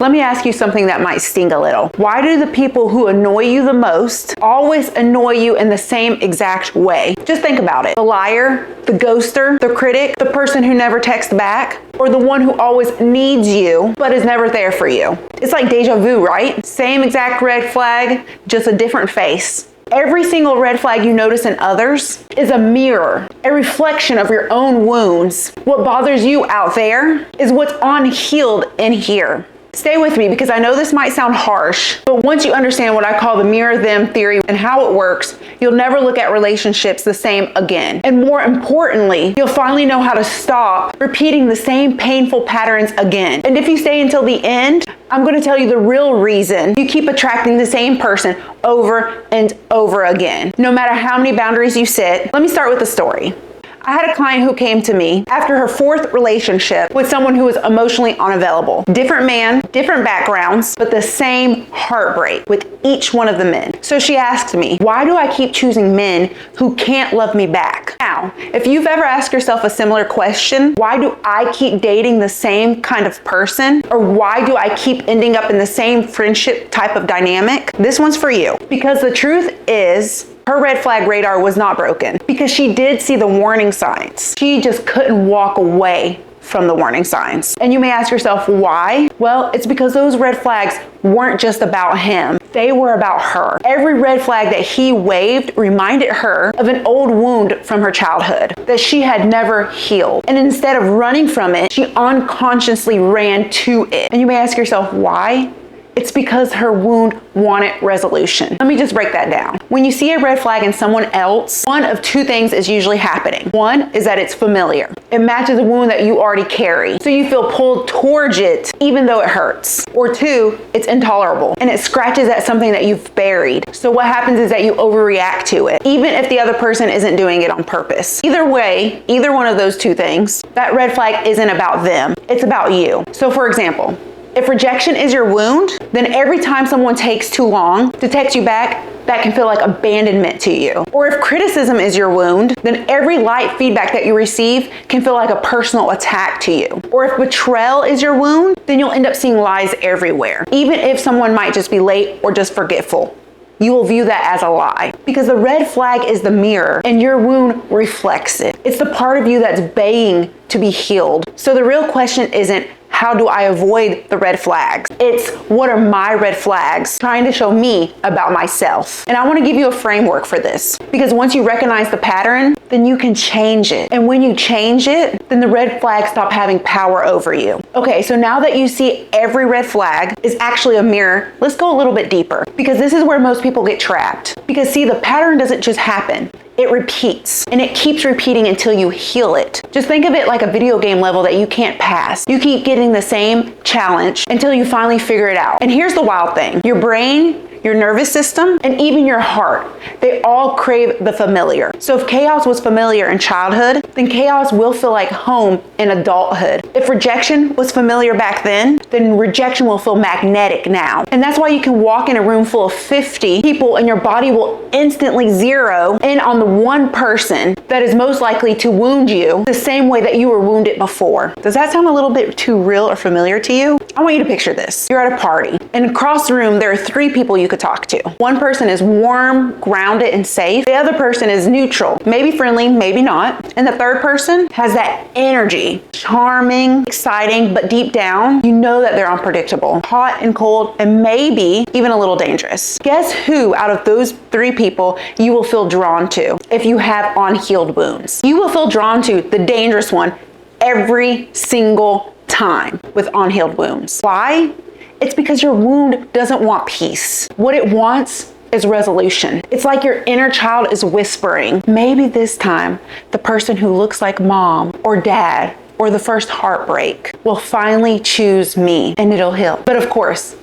Let me ask you something that might sting a little. Why do the people who annoy you the most always annoy you in the same exact way? Just think about it. The liar, the ghoster, the critic, the person who never texts back, or the one who always needs you but is never there for you. It's like deja vu, right? Same exact red flag, just a different face. Every single red flag you notice in others is a mirror, a reflection of your own wounds. What bothers you out there is what's unhealed in here. Stay with me because I know this might sound harsh, but once you understand what I call the mirror them theory and how it works, you'll never look at relationships the same again. And more importantly, you'll finally know how to stop repeating the same painful patterns again. And if you stay until the end, I'm going to tell you the real reason you keep attracting the same person over and over again, no matter how many boundaries you set. Let me start with a story. I had a client who came to me after her 4th relationship with someone who was emotionally unavailable. Different man, different backgrounds, but the same heartbreak with each one of the men. So she asked me, why do I keep choosing men who can't love me back? Now, if you've ever asked yourself a similar question, why do I keep dating the same kind of person? Or why do I keep ending up in the same friendship type of dynamic? This one's for you. Because the truth is, her red flag radar was not broken because she did see the warning signs. She just couldn't walk away from the warning signs. And you may ask yourself, why? Well, it's because those red flags weren't just about him. They were about her. Every red flag that he waved reminded her of an old wound from her childhood that she had never healed. And instead of running from it, she unconsciously ran to it. And you may ask yourself, why? It's because her wound wanted resolution. Let me just break that down. When you see a red flag in someone else, one of 2 things is usually happening. One is that it's familiar. It matches a wound that you already carry. So you feel pulled towards it even though it hurts. Or 2, it's intolerable and it scratches at something that you've buried. So what happens is that you overreact to it, even if the other person isn't doing it on purpose. Either way, either one of those 2 things, that red flag isn't about them. It's about you. So for example, if rejection is your wound, then every time someone takes too long to text you back, that can feel like abandonment to you. Or if criticism is your wound, then every light feedback that you receive can feel like a personal attack to you. Or if betrayal is your wound, then you'll end up seeing lies everywhere. Even if someone might just be late or just forgetful, you will view that as a lie because the red flag is the mirror and your wound reflects it. It's the part of you that's baying to be healed. So the real question isn't, how do I avoid the red flags? It's, what are my red flags trying to show me about myself? And I want to give you a framework for this because once you recognize the pattern, then you can change it. And when you change it, then the red flags stop having power over you. Okay, so now that you see every red flag is actually a mirror, let's go a little bit deeper because this is where most people get trapped. Because see, the pattern doesn't just happen. It repeats and it keeps repeating until you heal it. Just think of it like a video game level that you can't pass. You keep getting the same challenge until you finally figure it out. And here's the wild thing. Your brain, your nervous system, and even your heart, they all crave the familiar. So if chaos was familiar in childhood, then chaos will feel like home in adulthood. If rejection was familiar back then rejection will feel magnetic now. And that's why you can walk in a room full of 50 people and your body will instantly zero in on the one person that is most likely to wound you the same way that you were wounded before. Does that sound a little bit too real or familiar to you? I want you to picture this. You're at a party and across the room there are 3 people you could talk to. One person is warm, grounded, and safe. The other person is neutral, maybe friendly, maybe not. And the third person has that energy, charming, exciting, but deep down, you know that they're unpredictable, hot and cold, and maybe even a little dangerous. Guess who out of those 3 people you will feel drawn to if you have unhealed wounds? You will feel drawn to the dangerous one every single time with unhealed wounds. Why? It's because your wound doesn't want peace. What it wants is resolution. It's like your inner child is whispering, maybe this time the person who looks like mom or dad or the first heartbreak will finally choose me and it'll heal. But of course,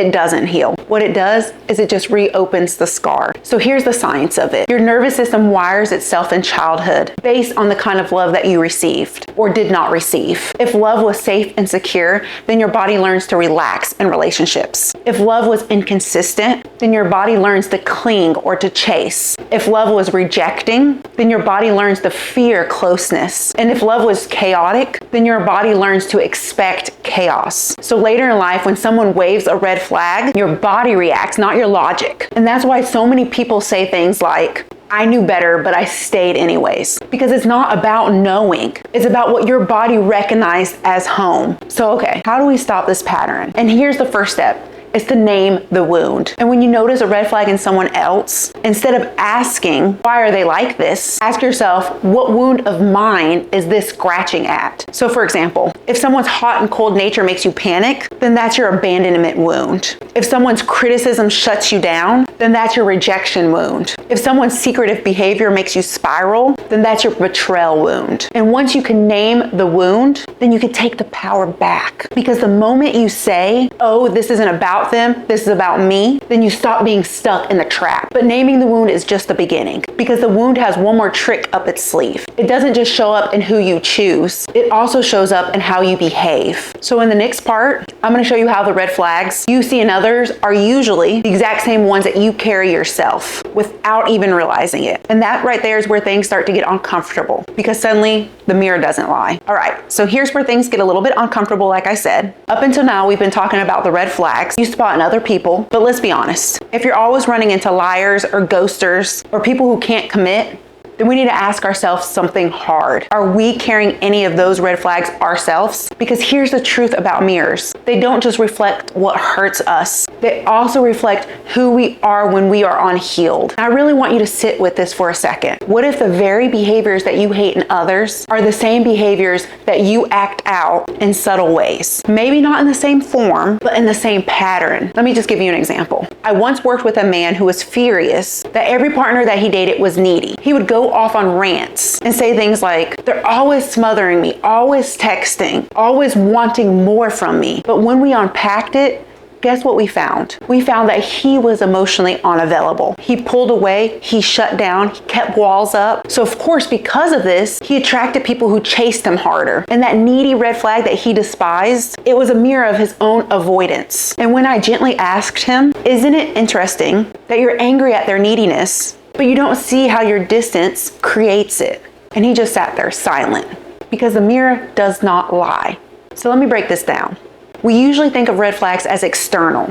it doesn't heal. What it does is it just reopens the scar. So here's the science of it. Your nervous system wires itself in childhood based on the kind of love that you received or did not receive. If love was safe and secure, then your body learns to relax in relationships. If love was inconsistent, then your body learns to cling or to chase. If love was rejecting, then your body learns to fear closeness. And if love was chaotic, then your body learns to expect chaos. So later in life, when someone waves a red flag, your body reacts, not your logic. And that's why so many people say things like, I knew better, but I stayed anyways. Because it's not about knowing. It's about what your body recognized as home. So, okay, how do we stop this pattern? And here's the first step. Is to name the wound. And when you notice a red flag in someone else, instead of asking, why are they like this? Ask yourself, what wound of mine is this scratching at? So for example, if someone's hot and cold nature makes you panic, then that's your abandonment wound. If someone's criticism shuts you down, then that's your rejection wound. If someone's secretive behavior makes you spiral, then that's your betrayal wound. And once you can name the wound, then you can take the power back. Because the moment you say, oh, this isn't about them, this is about me, then you stop being stuck in the trap. But naming the wound is just the beginning, because the wound has one more trick up its sleeve. It doesn't just show up in who you choose, it also shows up in how you behave. So in the next part, I'm going to show you how the red flags you see in others are usually the exact same ones that you carry yourself without even realizing it. And that right there is where things start to get uncomfortable, because suddenly the mirror doesn't lie. All right, so here's where things get a little bit uncomfortable. Like I said, up until now, we've been talking about the red flags you spot in other people, but let's be honest. If you're always running into liars or ghosters or people who can't commit, then we need to ask ourselves something hard. Are we carrying any of those red flags ourselves? Because here's the truth about mirrors. They don't just reflect what hurts us. They also reflect who we are when we are unhealed. I really want you to sit with this for a second. What if the very behaviors that you hate in others are the same behaviors that you act out in subtle ways? Maybe not in the same form, but in the same pattern. Let me just give you an example. I once worked with a man who was furious that every partner that he dated was needy. He would go off on rants and say things like, they're always smothering me, always texting, always wanting more from me. But when we unpacked it, guess what we found? We found that he was emotionally unavailable. He pulled away, he shut down, he kept walls up. So of course, because of this, he attracted people who chased him harder. And that needy red flag that he despised, it was a mirror of his own avoidance. And when I gently asked him, isn't it interesting that you're angry at their neediness, but you don't see how your distance creates it? And he just sat there silent, because the mirror does not lie. So let me break this down. We usually think of red flags as external,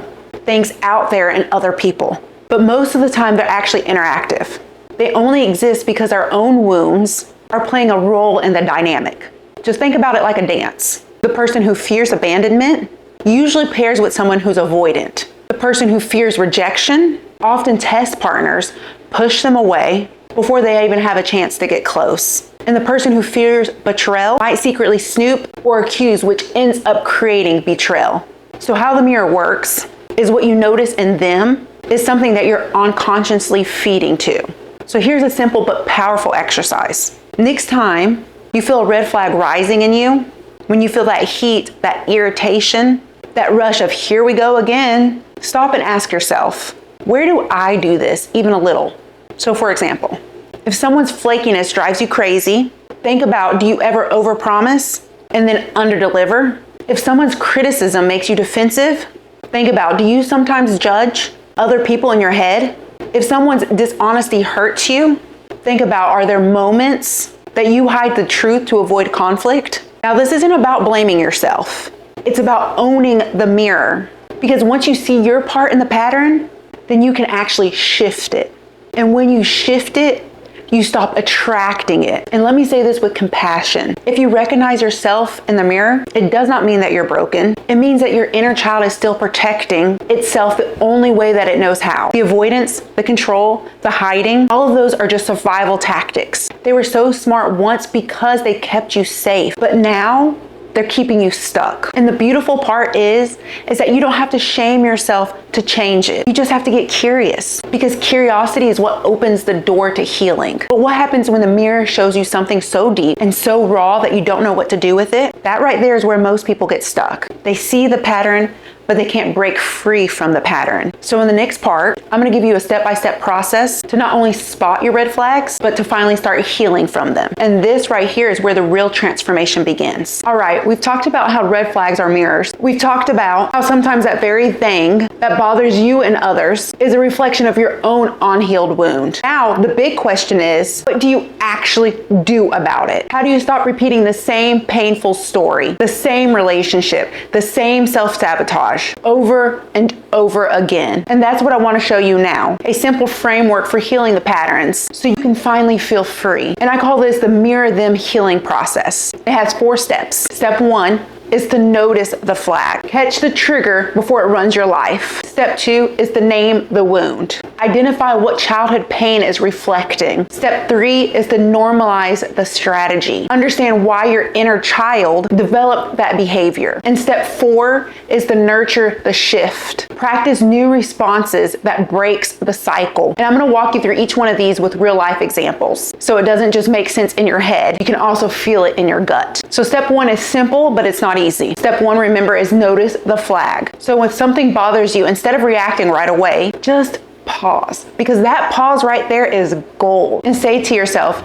things out there in other people, but most of the time they're actually interactive. They only exist because our own wounds are playing a role in the dynamic. Just think about it like a dance. The person who fears abandonment usually pairs with someone who's avoidant. The person who fears rejection often tests partners, push them away before they even have a chance to get close. And the person who fears betrayal might secretly snoop or accuse, which ends up creating betrayal. So how the mirror works is what you notice in them is something that you're unconsciously feeding to. So here's a simple but powerful exercise. Next time you feel a red flag rising in you, when you feel that heat, that irritation, that rush of here we go again, stop and ask yourself, where do I do this even a little? So for example, if someone's flakiness drives you crazy, think about, do you ever overpromise and then underdeliver? If someone's criticism makes you defensive, think about, do you sometimes judge other people in your head? If someone's dishonesty hurts you, think about, are there moments that you hide the truth to avoid conflict? Now, this isn't about blaming yourself. It's about owning the mirror. Because once you see your part in the pattern, then you can actually shift it. And when you shift it, you stop attracting it. And let me say this with compassion. If you recognize yourself in the mirror, it does not mean that you're broken. It means that your inner child is still protecting itself the only way that it knows how. The avoidance, the control, the hiding, all of those are just survival tactics. They were so smart once because they kept you safe, but now they're keeping you stuck. And the beautiful part is that you don't have to shame yourself to change it. You just have to get curious, because curiosity is what opens the door to healing. But what happens when the mirror shows you something so deep and so raw that you don't know what to do with it? That right there is where most people get stuck. They see the pattern but they can't break free from the pattern. So in the next part, I'm gonna give you a step-by-step process to not only spot your red flags, but to finally start healing from them. And this right here is where the real transformation begins. All right, we've talked about how red flags are mirrors. We've talked about how sometimes that very thing that bothers you and others is a reflection of your own unhealed wound. Now, the big question is, what do you actually do about it? How do you stop repeating the same painful story, the same relationship, the same self-sabotage over and over again? And that's what I want to show you now. A simple framework for healing the patterns so you can finally feel free. And I call this the mirror them healing process. It has 4 steps. Step 1 is to notice the flag. Catch the trigger before it runs your life. Step 2 is to name the wound. Identify what childhood pain is reflecting. Step 3 is to normalize the strategy. Understand why your inner child developed that behavior. And step 4 is to nurture the shift. Practice new responses that breaks the cycle. And I'm gonna walk you through each one of these with real life examples. So it doesn't just make sense in your head, you can also feel it in your gut. So step 1 is simple, but it's not easy. Step 1, remember, is notice the flag. So when something bothers you, instead of reacting right away, just pause, because that pause right there is gold. And say to yourself,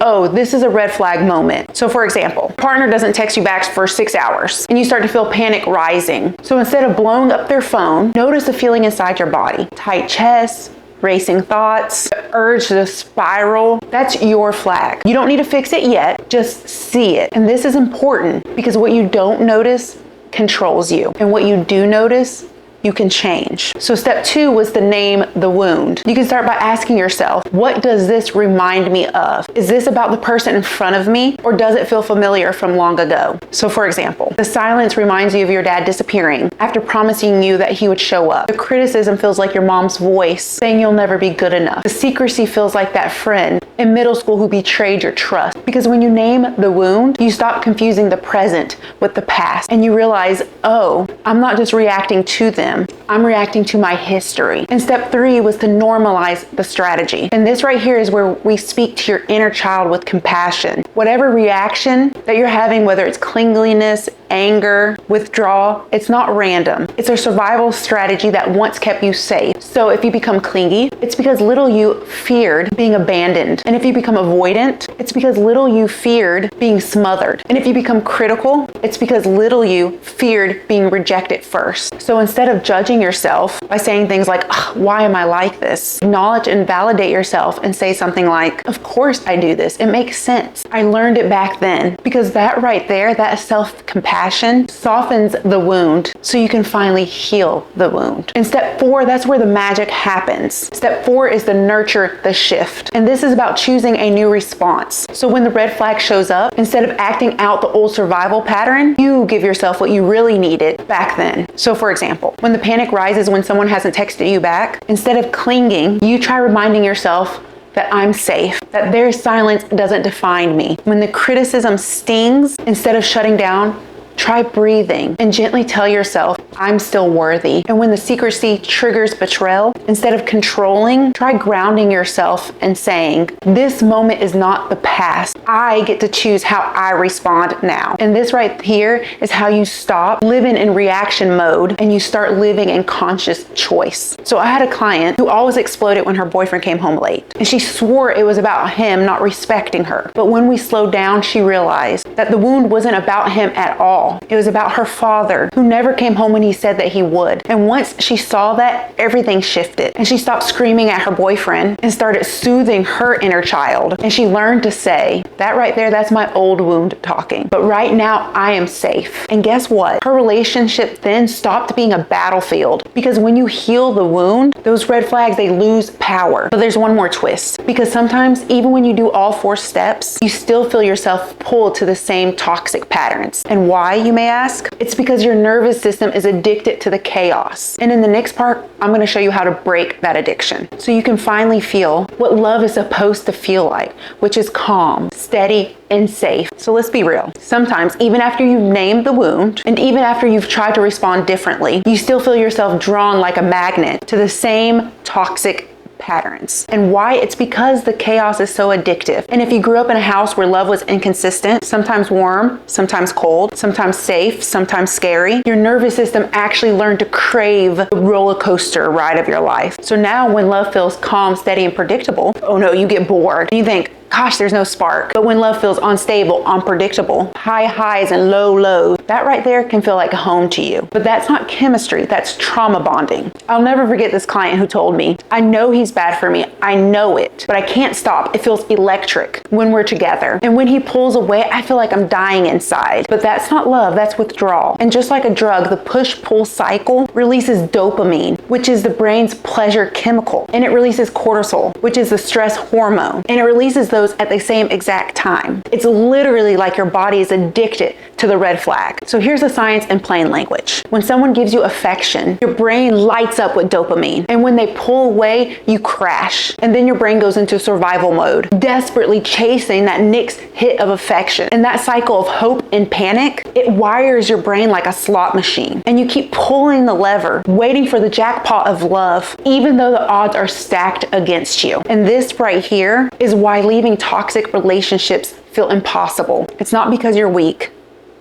oh, this is a red flag moment. So for example, partner doesn't text you back for 6 hours and you start to feel panic rising. So instead of blowing up their phone, notice the feeling inside your body. Tight chest, racing thoughts, the urge to spiral. That's your flag. You don't need to fix it yet, just see it. And this is important because what you don't notice controls you. And what you do notice, you can change. So step 2 was to name the wound. You can start by asking yourself, what does this remind me of? Is this about the person in front of me, or does it feel familiar from long ago? So for example, the silence reminds you of your dad disappearing after promising you that he would show up. The criticism feels like your mom's voice saying you'll never be good enough. The secrecy feels like that friend in middle school who betrayed your trust. Because when you name the wound, you stop confusing the present with the past, and you realize, oh, I'm not just reacting to them, I'm reacting to my history. And step 3 was to normalize the strategy. And this right here is where we speak to your inner child with compassion. Whatever reaction that you're having, whether it's clinginess, anger, withdrawal, it's not random. It's a survival strategy that once kept you safe. So if you become clingy, it's because little you feared being abandoned. And if you become avoidant, it's because little you feared being smothered. And if you become critical, it's because little you feared being rejected first. So instead of judging yourself by saying things like, why am I like this? Acknowledge and validate yourself and say something like, of course I do this. It makes sense. I learned it back then. Because that right there, that self-compassion softens the wound so you can finally heal the wound. And step 4, that's where the magic happens. Step 4 is to nurture the shift. And this is about choosing a new response. So when the red flag shows up, instead of acting out the old survival pattern, you give yourself what you really needed back then. So for example, when the panic rises when someone hasn't texted you back, instead of clinging, you try reminding yourself that I'm safe, that their silence doesn't define me. When the criticism stings, instead of shutting down, try breathing and gently tell yourself, I'm still worthy. And when the secrecy triggers betrayal, instead of controlling, try grounding yourself and saying, this moment is not the past. I get to choose how I respond now. And this right here is how you stop living in reaction mode and you start living in conscious choice. So I had a client who always exploded when her boyfriend came home late. And she swore it was about him not respecting her. But when we slowed down, she realized that the wound wasn't about him at all. It was about her father, who never came home when he said that he would. And once she saw that, everything shifted. And she stopped screaming at her boyfriend and started soothing her inner child. And she learned to say, that right there, that's my old wound talking. But right now, I am safe. And guess what? Her relationship then stopped being a battlefield. Because when you heal the wound, those red flags, they lose power. But there's one more twist. Because sometimes, even when you do all 4 steps, you still feel yourself pulled to the same toxic patterns. And why, you may ask? It's because your nervous system is addicted to the chaos. And in the next part, I'm going to show you how to break that addiction so you can finally feel what love is supposed to feel like, which is calm, steady, and safe. So let's be real. Sometimes, even after you've named the wound, and even after you've tried to respond differently, you still feel yourself drawn like a magnet to the same toxic patterns. And why? It's because the chaos is so addictive. And if you grew up in a house where love was inconsistent, sometimes warm, sometimes cold, sometimes safe, sometimes scary, your nervous system actually learned to crave the roller coaster ride of your life. So now when love feels calm, steady, and predictable, oh no, you get bored. You think, gosh, there's no spark. But when love feels unstable, unpredictable, high highs and low lows, that right there can feel like a home to you. But that's not chemistry, that's trauma bonding. I'll never forget this client who told me, I know he's bad for me, I know it, but I can't stop. It feels electric when we're together. And when he pulls away, I feel like I'm dying inside. But that's not love, that's withdrawal. And just like a drug, the push-pull cycle releases dopamine, which is the brain's pleasure chemical. And it releases cortisol, which is the stress hormone. And it releases those at the same exact time. It's literally like your body is addicted to the red flag. So here's the science in plain language. When someone gives you affection, your brain lights up with dopamine. And when they pull away, you crash. And then your brain goes into survival mode, desperately chasing that next hit of affection. And that cycle of hope and panic, it wires your brain like a slot machine. And you keep pulling the lever, waiting for the jackpot of love, even though the odds are stacked against you. And this right here is why leaving toxic relationships feel impossible. It's not because you're weak.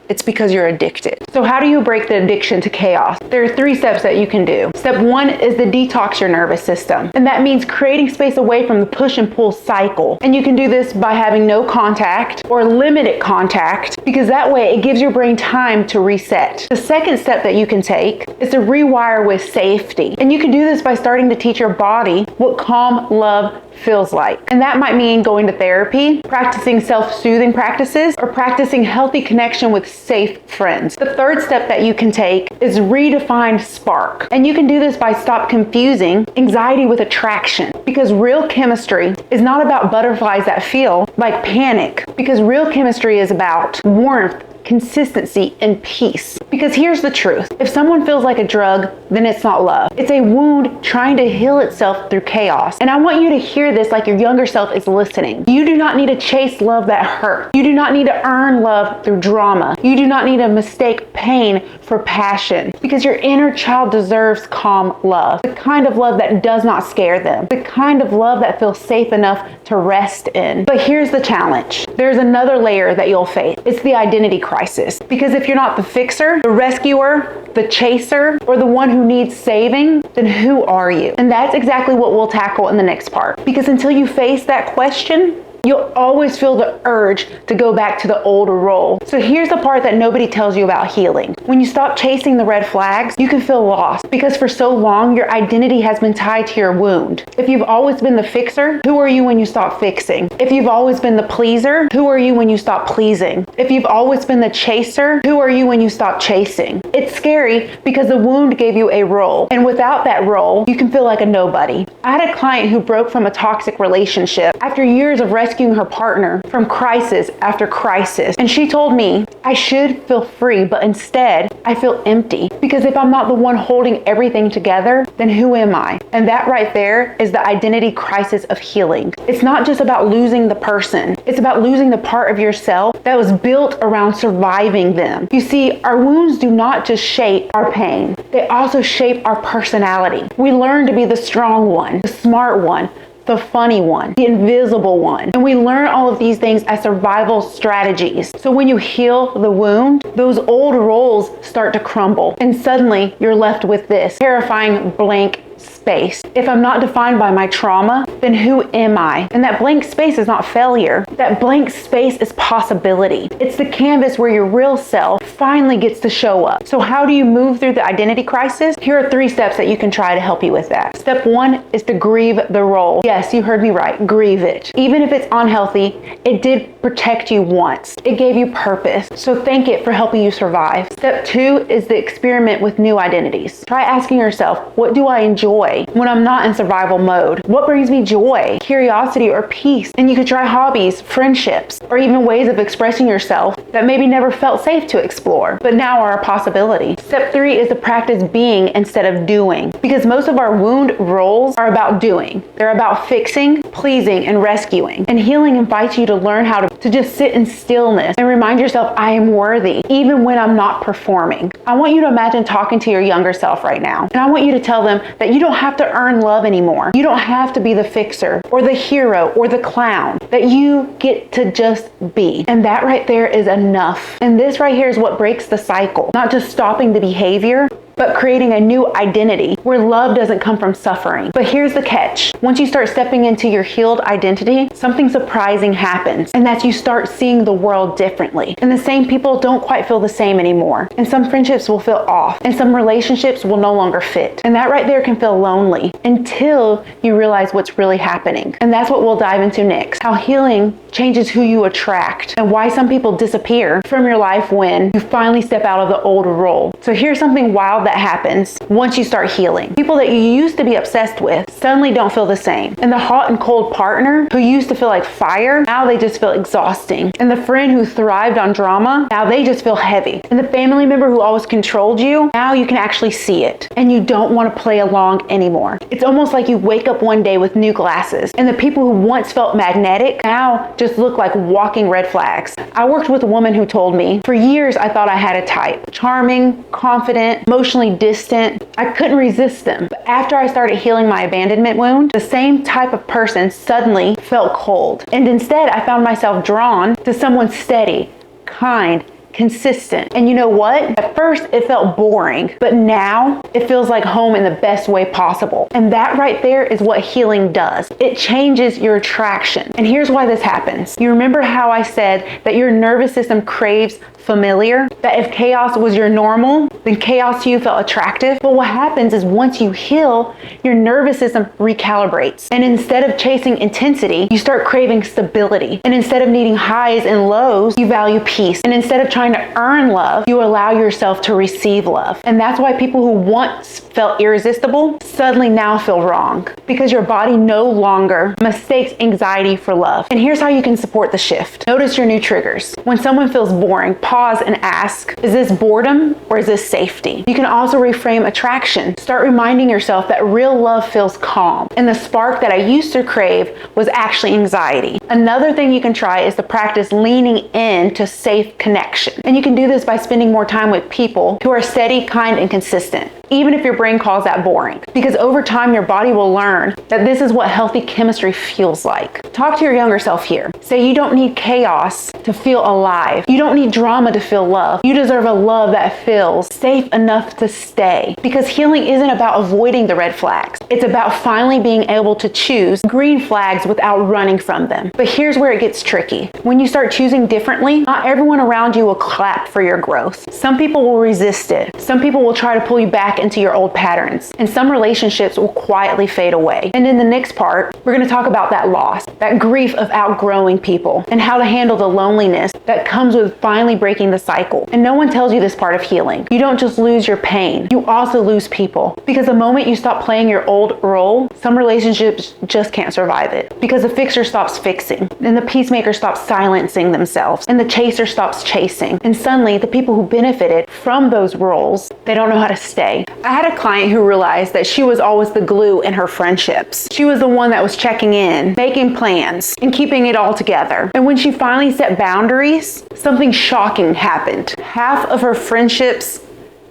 It's because you're addicted. So how do you break the addiction to chaos? There are 3 steps that you can do. Step 1 is to detox your nervous system. And that means creating space away from the push and pull cycle. And you can do this by having no contact or limited contact, because that way it gives your brain time to reset. The second step that you can take is to rewire with safety. And you can do this by starting to teach your body what calm love feels like. And that might mean going to therapy, practicing self-soothing practices, or practicing healthy connection with safe friends. The third step that you can take is redefine spark. And you can do this by stop confusing anxiety with attraction, because real chemistry is not about butterflies that feel like panic, because real chemistry is about warmth, consistency, and peace. Because here's the truth. If someone feels like a drug, then it's not love. It's a wound trying to heal itself through chaos. And I want you to hear this like your younger self is listening. You do not need to chase love that hurts. You do not need to earn love through drama. You do not need to mistake pain for passion, because your inner child deserves calm love. The kind of love that does not scare them. The kind of love that feels safe enough to rest in. But here's the challenge. There's another layer that you'll face. It's the identity crisis. Because if you're not the fixer, the rescuer, the chaser, or the one who needs saving, then who are you? And that's exactly what we'll tackle in the next part. Because until you face that question, you'll always feel the urge to go back to the old role. So here's the part that nobody tells you about healing. When you stop chasing the red flags, you can feel lost, because for so long, your identity has been tied to your wound. If you've always been the fixer, who are you when you stop fixing? If you've always been the pleaser, who are you when you stop pleasing? If you've always been the chaser, who are you when you stop chasing? It's scary because the wound gave you a role. And without that role, you can feel like a nobody. I had a client who broke from a toxic relationship after years of rescuing her partner from crisis after crisis. And she told me, I should feel free, but instead I feel empty, because if I'm not the one holding everything together, then who am I? And that right there is the identity crisis of healing. It's not just about losing the person. It's about losing the part of yourself that was built around surviving them. You see, our wounds do not just shape our pain. They also shape our personality. We learn to be the strong one, the smart one, the funny one, the invisible one. And we learn all of these things as survival strategies. So when you heal the wound, those old roles start to crumble. And suddenly you're left with this terrifying blank space. If I'm not defined by my trauma, then who am I? And that blank space is not failure. That blank space is possibility. It's the canvas where your real self finally gets to show up. So how do you move through the identity crisis? Here are 3 steps that you can try to help you with that. Step 1 is to grieve the role. Yes, you heard me right. Grieve it. Even if it's unhealthy, it did protect you once. It gave you purpose. So thank it for helping you survive. Step 2 is to experiment with new identities. Try asking yourself, what do I enjoy when I'm not in survival mode? What brings me joy, curiosity, or peace? And you could try hobbies, friendships, or even ways of expressing yourself that maybe never felt safe to explore, but now are a possibility. Step 3 is to practice being instead of doing, because most of our wound roles are about doing. They're about fixing, pleasing, and rescuing. And healing invites you to learn how to just sit in stillness and remind yourself, I am worthy, even when I'm not performing. I want you to imagine talking to your younger self right now, and I want you to tell them that that you don't have to earn love anymore. You don't have to be the fixer or the hero or the clown, that you get to just be. And that right there is enough. And this right here is what breaks the cycle, not just stopping the behavior, but creating a new identity where love doesn't come from suffering. But here's the catch. Once you start stepping into your healed identity, something surprising happens, and that's you start seeing the world differently. And the same people don't quite feel the same anymore. And some friendships will feel off, and some relationships will no longer fit. And that right there can feel lonely until you realize what's really happening. And that's what we'll dive into next. How healing changes who you attract, and why some people disappear from your life when you finally step out of the old role. So here's something wild that happens once you start healing. People that you used to be obsessed with suddenly don't feel the same. And the hot and cold partner who used to feel like fire, now they just feel exhausting. And the friend who thrived on drama, now they just feel heavy. And the family member who always controlled you, now you can actually see it. And you don't want to play along anymore. It's almost like you wake up one day with new glasses. And the people who once felt magnetic now just look like walking red flags. I worked with a woman who told me, for years I thought I had a type. Charming, confident, emotionally distant. I couldn't resist them. But after I started healing my abandonment wound, the same type of person suddenly felt cold. And instead, I found myself drawn to someone steady, kind, consistent. And you know what? At first it felt boring, but now it feels like home in the best way possible. And that right there is what healing does. It changes your attraction. And here's why this happens. You remember how I said that your nervous system craves familiar? That if chaos was your normal, then chaos to you felt attractive. But what happens is once you heal, your nervous system recalibrates. And instead of chasing intensity, you start craving stability. And instead of needing highs and lows, you value peace. And instead of trying to earn love, you allow yourself to receive love. And that's why people who once felt irresistible suddenly now feel wrong, because your body no longer mistakes anxiety for love. And here's how you can support the shift. Notice your new triggers. When someone feels boring, pause and ask, is this boredom or is this safety? You can also reframe attraction. Start reminding yourself that real love feels calm, and the spark that I used to crave was actually anxiety. Another thing you can try is to practice leaning in to safe connection. And you can do this by spending more time with people who are steady, kind, and consistent, even if your brain calls that boring. Because over time, your body will learn that this is what healthy chemistry feels like. Talk to your younger self here. Say you don't need chaos to feel alive. You don't need drama to feel love. You deserve a love that feels safe enough to stay. Because healing isn't about avoiding the red flags. It's about finally being able to choose green flags without running from them. But here's where it gets tricky. When you start choosing differently, not everyone around you will clap for your growth. Some people will resist it. Some people will try to pull you back into your old patterns. And some relationships will quietly fade away. And in the next part, we're going to talk about that loss, that grief of outgrowing people, and how to handle the loneliness that comes with finally breaking the cycle. And no one tells you this part of healing. You don't just lose your pain, you also lose people. Because the moment you stop playing your old role, some relationships just can't survive it. Because the fixer stops fixing, and the peacemaker stops silencing themselves, and the chaser stops chasing. And suddenly, the people who benefited from those roles, they don't know how to stay. I had a client who realized that she was always the glue in her friendships. She was the one that was checking in, making plans, and keeping it all together. And when she finally set boundaries, something shocking happened. Half of her friendships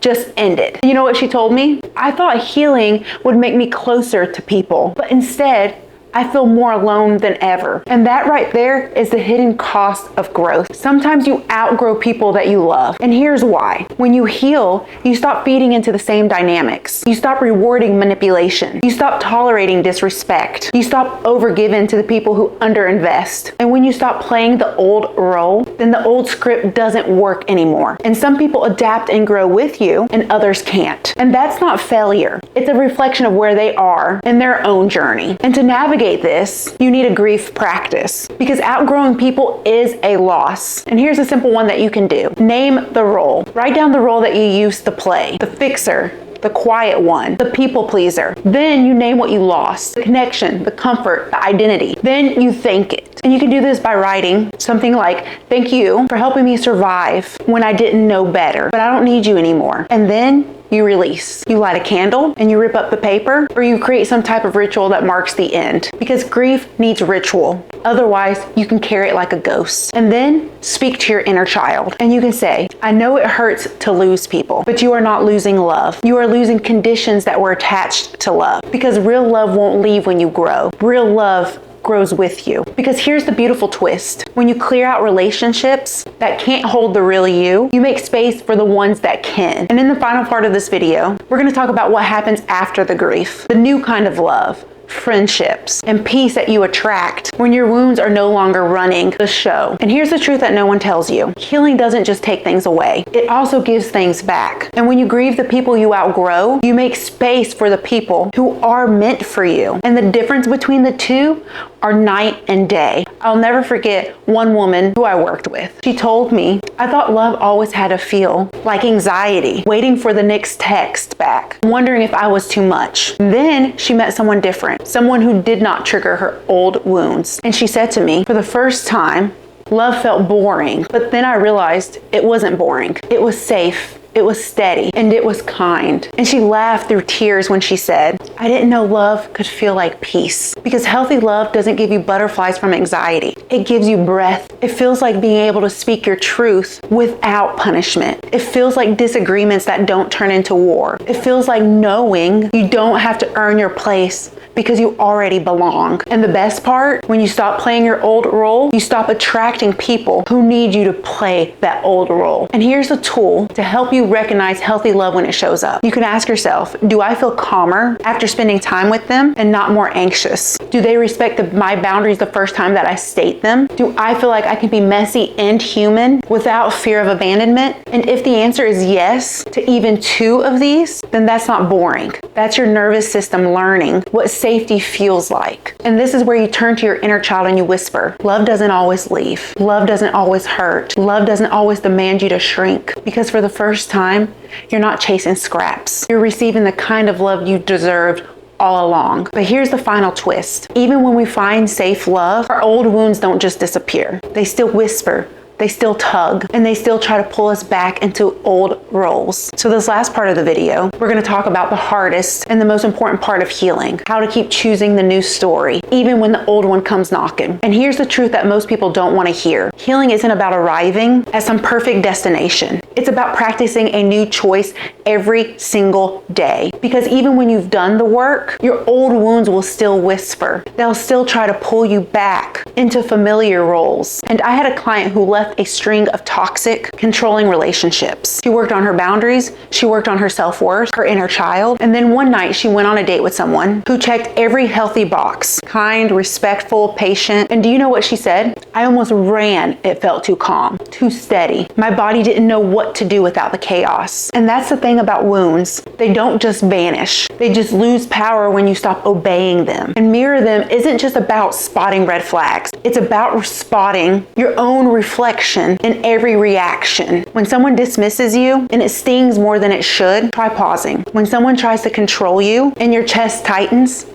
just ended. You know what she told me? I thought healing would make me closer to people, but instead, I feel more alone than ever. And that right there is the hidden cost of growth. Sometimes you outgrow people that you love. And here's why. When you heal, you stop feeding into the same dynamics. You stop rewarding manipulation. You stop tolerating disrespect. You stop overgiving to the people who underinvest. And when you stop playing the old role, then the old script doesn't work anymore. And some people adapt and grow with you, and others can't. And that's not failure. It's a reflection of where they are in their own journey. And to navigate this, you need a grief practice, because outgrowing people is a loss. And here's a simple one that you can do. Name the role. Write down the role that you used to play. The fixer, the quiet one, the people pleaser. Then you name what you lost, the connection, the comfort, the identity. Then you thank it. And you can do this by writing something like, thank you for helping me survive when I didn't know better, but I don't need you anymore. And then you release. You light a candle and you rip up the paper, or you create some type of ritual that marks the end. Because grief needs ritual. Otherwise, you can carry it like a ghost. And then speak to your inner child. And you can say, I know it hurts to lose people, but you are not losing love. You are losing conditions that were attached to love. Because real love won't leave when you grow. Real love grows with you. Because here's the beautiful twist. When you clear out relationships that can't hold the real you, you make space for the ones that can. And in the final part of this video, we're going to talk about what happens after the grief. The new kind of love, friendships, and peace that you attract when your wounds are no longer running the show. And here's the truth that no one tells you. Healing doesn't just take things away. It also gives things back. And when you grieve the people you outgrow, you make space for the people who are meant for you. And the difference between the two are night and day. I'll never forget one woman who I worked with. She told me, I thought love always had to feel like anxiety, waiting for the next text back, wondering if I was too much. Then she met someone different, someone who did not trigger her old wounds. And she said to me, for the first time, love felt boring. But then I realized it wasn't boring. It was safe. It was steady, and it was kind. And she laughed through tears when she said, I didn't know love could feel like peace. Because healthy love doesn't give you butterflies from anxiety. It gives you breath. It feels like being able to speak your truth without punishment. It feels like disagreements that don't turn into war. It feels like knowing you don't have to earn your place because you already belong. And the best part, when you stop playing your old role, you stop attracting people who need you to play that old role. And here's a tool to help you recognize healthy love when it shows up. You can ask yourself, do I feel calmer after spending time with them and not more anxious? Do they respect my boundaries the first time that I state them? Do I feel like I can be messy and human without fear of abandonment? And if the answer is yes to even two of these, then that's not boring. That's your nervous system learning what safety feels like. And this is where you turn to your inner child and you whisper, love doesn't always leave. Love doesn't always hurt. Love doesn't always demand you to shrink. Because for the first time, you're not chasing scraps. You're receiving the kind of love you deserved all along. But here's the final twist. Even when we find safe love, our old wounds don't just disappear. They still whisper. They still tug, and they still try to pull us back into old roles. So this last part of the video, we're going to talk about the hardest and the most important part of healing, how to keep choosing the new story, even when the old one comes knocking. And here's the truth that most people don't want to hear. Healing isn't about arriving at some perfect destination. It's about practicing a new choice every single day. Because even when you've done the work, your old wounds will still whisper. They'll still try to pull you back into familiar roles. And I had a client who left a string of toxic, controlling relationships. She worked on her boundaries, she worked on her self-worth, her inner child, and then one night she went on a date with someone who checked every healthy box. Kind, respectful, patient. And do you know what she said? I almost ran. It felt too calm, too steady. My body didn't know what to do without the chaos. And that's the thing about wounds. They don't just vanish. They just lose power when you stop obeying them. And mirror them isn't just about spotting red flags. It's about spotting your own reflection in every reaction. When someone dismisses you and it stings more than it should, try pausing. When someone tries to control you and your chest tightens,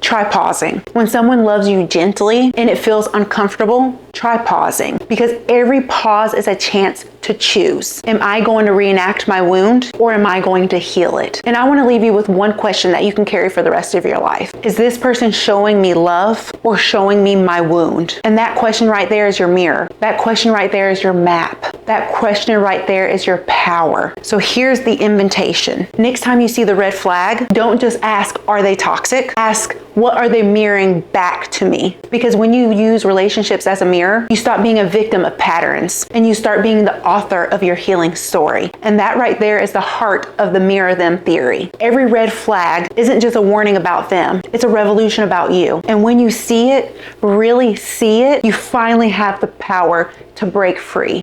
try pausing. When someone loves you gently and it feels uncomfortable, try pausing. Because every pause is a chance to choose. Am I going to reenact my wound, or am I going to heal it? And I want to leave you with one question that you can carry for the rest of your life. Is this person showing me love or showing me my wound? And that question right there is your mirror. That question right there is your map. That question right there is your power. So here's the invitation. Next time you see the red flag, don't just ask, are they toxic? Ask, what are they mirroring back to me? Because when you use relationships as a mirror, you stop being a victim of patterns and you start being the author of your healing story. And that right there is the heart of the mirror them theory. Every red flag isn't just a warning about them. It's a revolution about you. And when you see it, really see it, you finally have the power to break free.